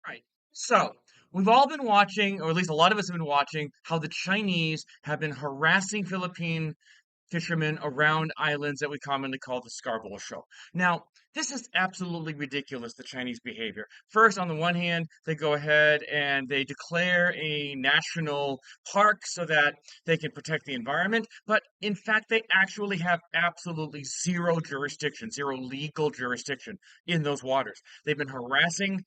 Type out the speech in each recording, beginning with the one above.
Right. So we've all been watching, or at least a lot of us have been watching, how the Chinese have been harassing Philippine fishermen around islands that we commonly call the Scarborough Shoal. Now, this is absolutely ridiculous, the Chinese behavior. First, on the one hand, they go ahead and they declare a national park so that they can protect the environment. But in fact, they actually have absolutely zero jurisdiction, zero legal jurisdiction in those waters. They've been harassing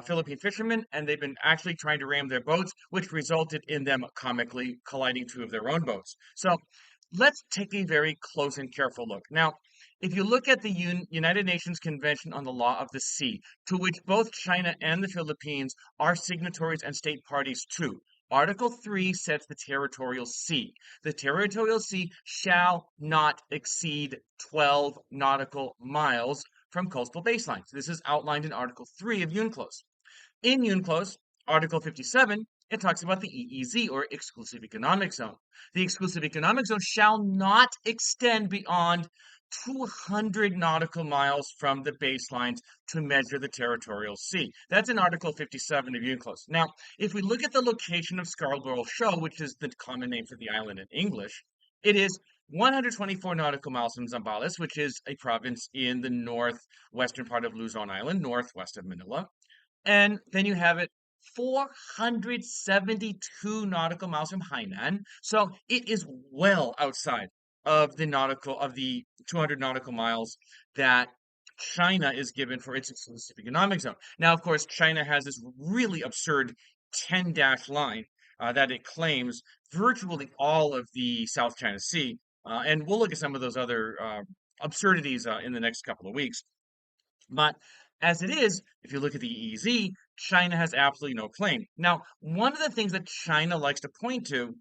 Philippine fishermen, and they've been actually trying to ram their boats, which resulted in them comically colliding two of their own boats. So let's take a very close and careful look. Now, if you look at the United Nations Convention on the Law of the Sea, to which both China and the Philippines are signatories and state parties to, Article 3 sets the territorial sea. The territorial sea shall not exceed 12 nautical miles from coastal baselines. This is outlined in Article 3 of UNCLOS. In UNCLOS, Article 57, it talks about the EEZ, or Exclusive Economic Zone. The Exclusive Economic Zone shall not extend beyond 200 nautical miles from the baselines to measure the territorial sea. That's in Article 57 of UNCLOS. Now, if we look at the location of Scarborough Shoal, which is the common name for the island in English, it is 124 nautical miles from Zambales, which is a province in the northwestern part of Luzon Island, northwest of Manila. And then you have it 472 nautical miles from Hainan. So it is well outside of the 200 nautical miles that China is given for its exclusive economic zone. Now, of course, China has this really absurd 10 dash line that it claims virtually all of the South China Sea. And we'll look at some of those other absurdities in the next couple of weeks. But as it is, if you look at the EEZ, China has absolutely no claim. Now, one of the things that China likes to point to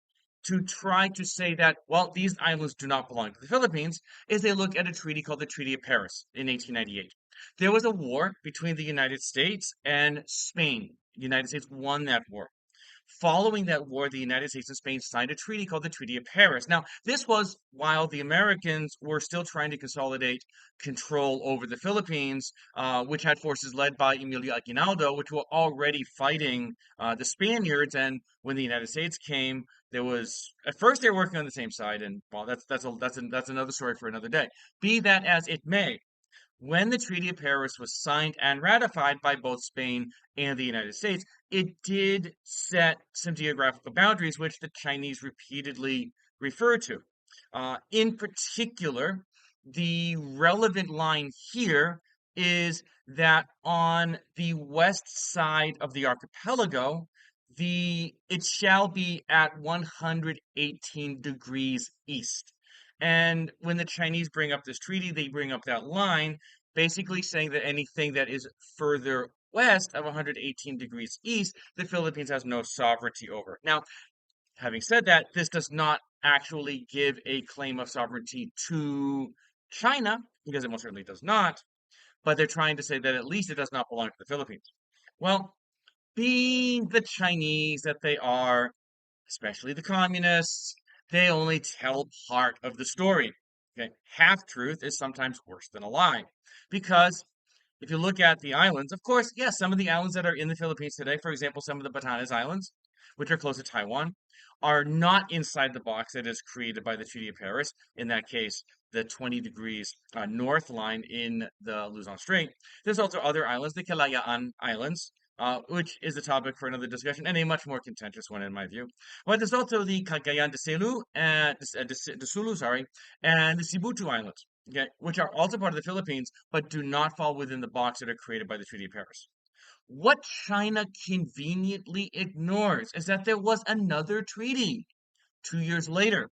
try to say that, well, these islands do not belong to the Philippines, is they look at a treaty called the Treaty of Paris in 1898. There was a war between the United States and Spain. The United States won that war. Following that war, the United States and Spain signed a treaty called the Treaty of Paris. Now, this was while the Americans were still trying to consolidate control over the Philippines, which had forces led by Emilio Aguinaldo, which were already fighting the Spaniards. And when the United States came, there was at first they were working on the same side, and well, that's another story for another day. Be that as it may, when the Treaty of Paris was signed and ratified by both Spain and the United States, it did set some geographical boundaries, which the Chinese repeatedly refer to. In particular, the relevant line here is that on the west side of the archipelago, it shall be at 118 degrees east. And when the Chinese bring up this treaty, they bring up that line, basically saying that anything that is further west of 118 degrees east, the Philippines has no sovereignty over. Now, having said that, this does not actually give a claim of sovereignty to China, because it most certainly does not, but they're trying to say that at least it does not belong to the Philippines. Well, being the Chinese that they are, especially the communists, they only tell part of the story. Okay? Half truth is sometimes worse than a lie. Because if you look at the islands, of course, yes, some of the islands that are in the Philippines today, for example, some of the Batanes Islands, which are close to Taiwan, are not inside the box that is created by the Treaty of Paris. In that case, the 20 degrees north line in the Luzon Strait. There's also other islands, the Kalayaan Islands, which is a topic for another discussion and a much more contentious one in my view. But there's also the Cagayan de Sulu and de Sulu, sorry, and the Sibutu Islands, okay, which are also part of the Philippines, but do not fall within the box that are created by the Treaty of Paris. What China conveniently ignores is that there was another treaty 2 years later,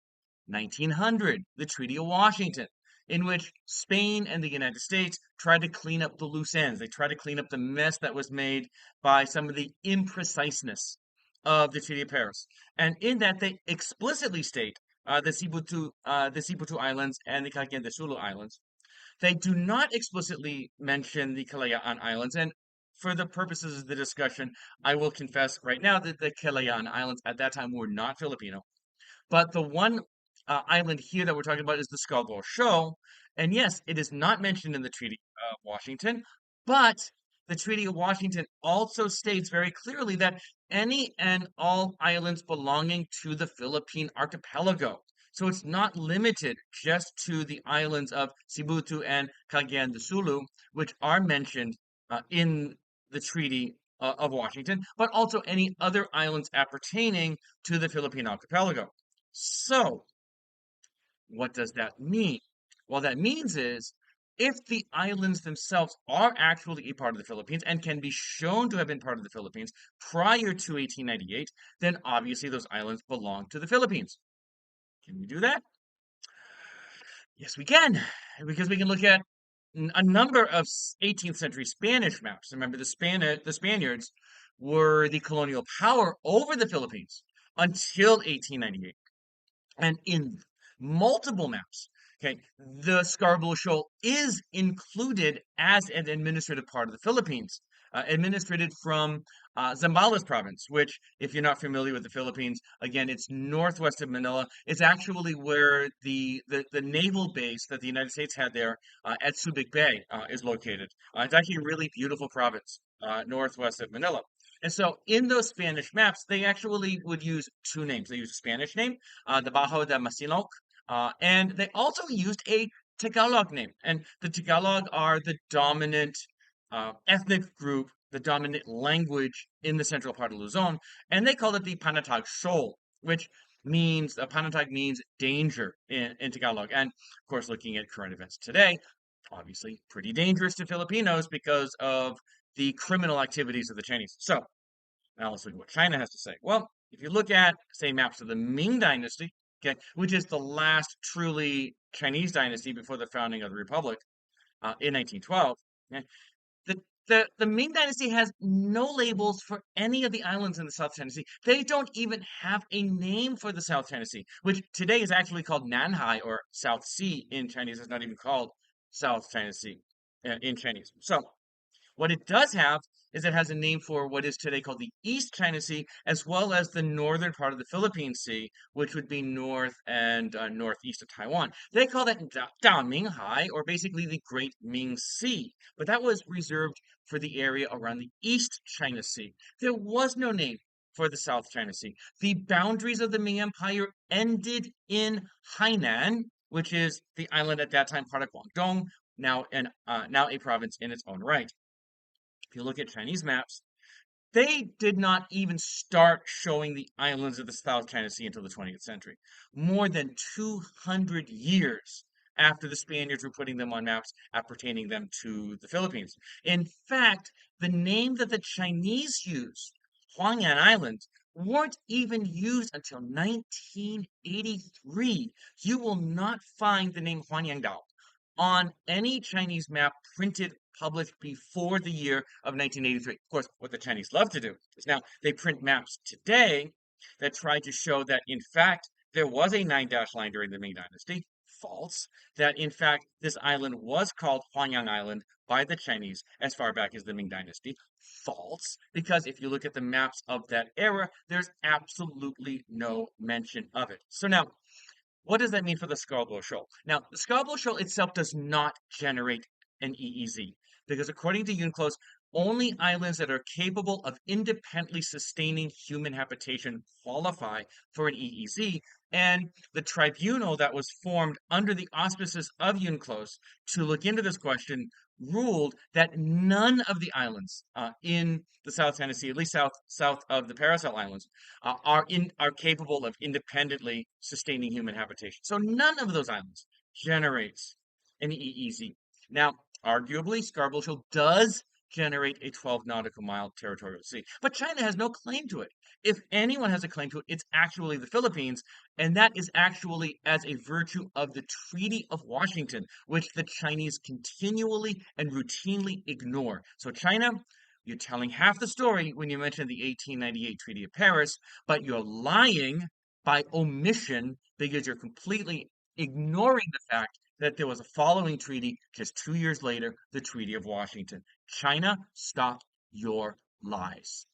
1900, the Treaty of Washington, in which Spain and the United States tried to clean up the loose ends. They tried to clean up the mess that was made by some of the impreciseness of the Treaty of Paris. And in that, they explicitly state the Sibutu Islands and the Cagayan de Sulu Islands. They do not explicitly mention the Kalayaan Islands, and for the purposes of the discussion, I will confess right now that the Kalayaan Islands at that time were not Filipino. But the one island here that we're talking about is the Scarborough Shoal. And yes, it is not mentioned in the Treaty of Washington, but the Treaty of Washington also states very clearly that any and all islands belonging to the Philippine archipelago. So it's not limited just to the islands of Sibutu and Cagayan de Sulu, which are mentioned in the Treaty of Washington, but also any other islands appertaining to the Philippine archipelago. So, what does that mean? Well, that means is if the islands themselves are actually a part of the Philippines and can be shown to have been part of the Philippines prior to 1898, then obviously those islands belong to the Philippines. Can we do that? Yes, we can, because we can look at a number of 18th century Spanish maps. Remember, the Spaniards were the colonial power over the Philippines until 1898. And in multiple maps, okay, the Scarborough Shoal is included as an administrative part of the Philippines, administrated from Zambales province, which, if you're not familiar with the Philippines, again, it's northwest of Manila. It's actually where the naval base that the United States had there at Subic Bay is located. It's actually a really beautiful province northwest of Manila. And so in those Spanish maps, they actually would use two names. They use a Spanish name, the Bajo de Masinloc, and they also used a Tagalog name. And the Tagalog are the dominant ethnic group, the dominant language in the central part of Luzon, and they called it the Panatag Shoal, which means Panatag means danger in Tagalog. And of course, looking at current events today, obviously pretty dangerous to Filipinos because of the criminal activities of the Chinese. So now let's look at what China has to say. Well, if you look at, say, maps of the Ming Dynasty, okay, which is the last truly Chinese dynasty before the founding of the Republic in 1912, okay, the, the Ming Dynasty has no labels for any of the islands in the South China Sea. They don't even have a name for the South China Sea, which today is actually called Nanhai or South Sea in Chinese. It's not even called South China Sea in Chinese. So what it does have is it has a name for what is today called the East China Sea, as well as the northern part of the Philippine Sea, which would be north and northeast of Taiwan. They call that Hai, or basically the Great Ming Sea, but that was reserved for the area around the East China Sea. There was no name for the South China Sea. The boundaries of the Ming Empire ended in Hainan, which is the island at that time part of Guangdong, now a province in its own right. If you look at Chinese maps, they did not even start showing the islands of the South China Sea until the 20th century, more than 200 years after the Spaniards were putting them on maps appertaining them to the Philippines. In fact, the name that the Chinese used, Huangyan Island, weren't even used until 1983. You will not find the name Huangyangdao on any Chinese map printed published before the year of 1983. Of course, what the Chinese love to do is now they print maps today that try to show that, in fact, there was a nine dash line during the Ming Dynasty. False. That, in fact, this island was called Huangyang Island by the Chinese as far back as the Ming Dynasty. False. Because if you look at the maps of that era, there's absolutely no mention of it. So now, what does that mean for the Scarborough Shoal? Now, the Scarborough Shoal itself does not generate an EEZ because, according to UNCLOS, only islands that are capable of independently sustaining human habitation qualify for an EEZ. And the tribunal that was formed under the auspices of UNCLOS to look into this question ruled that none of the islands in the South China Sea, at least south of the Paracel Islands, are capable of independently sustaining human habitation. So none of those islands generates an EEZ. Now, arguably, Scarborough Shoal does generate a 12 nautical mile territorial sea, but China has no claim to it. If anyone has a claim to it, it's actually the Philippines, and that is actually as a virtue of the Treaty of Washington, which the Chinese continually and routinely ignore. So China, you're telling half the story when you mention the 1898 Treaty of Paris, but you're lying by omission because you're completely ignoring the fact that there was a following treaty just 2 years later, the Treaty of Washington. China, stop your lies.